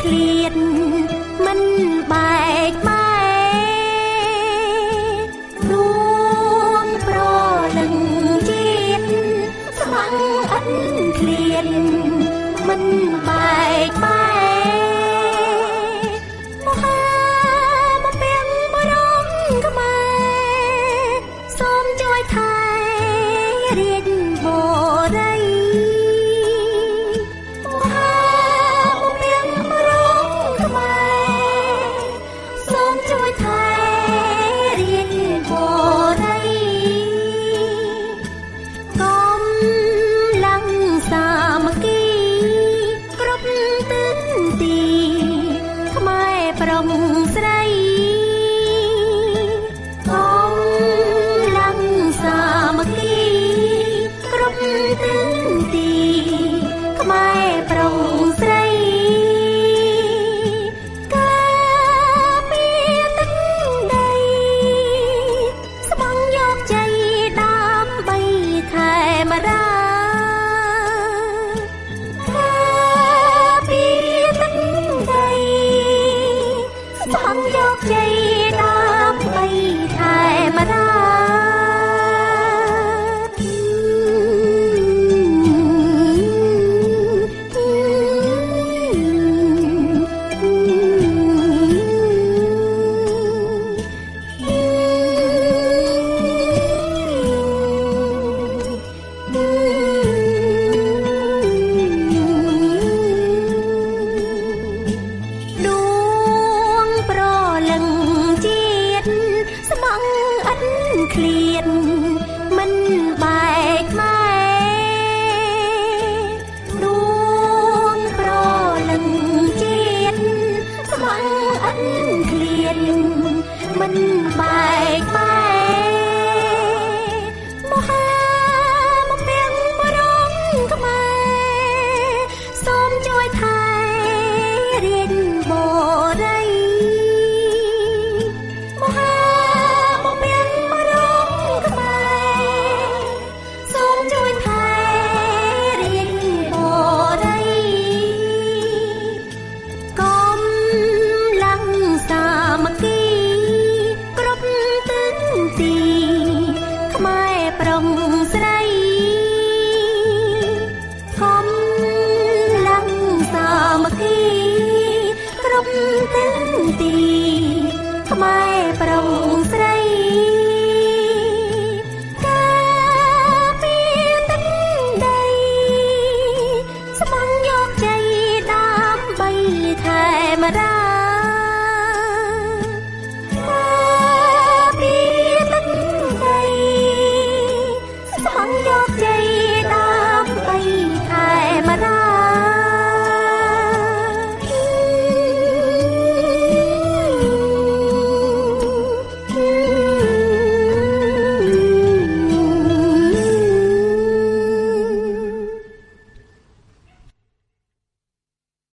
ឃ្លាតមិនបែកបែករួមប្រលឹងជាតិស្ម័គ្រអិនឃ្លាតមិនបែកបែកមហាបពាំងបរមខ្មែរសូមជួយថែរាជបូរីប្រំស្រីកំឡងសាមគ្គីគ្រប់ទិសទីខ្មែរប្រំស្រីការពារទឹកដីស្បង់យកជ័យដើម្បីថែម្ដាយកជ័យដើម្បីថែម្ដាឃ្លាតមិនបែកបែករួមប្រលឹងជាតិស្ម័គ្រអិនឃ្លាតមិនបែកបែកមហាបពាំងបរមខ្មែរសូមជួយថែរាជបូរីប្រំស្រីកំឡងសាមគ្គីគ្រប់ទិសទីខ្មែរប្រំស្រីការពារទឹកដីស្ម័គ្រយកជ័យដើម្បីថែម្ដា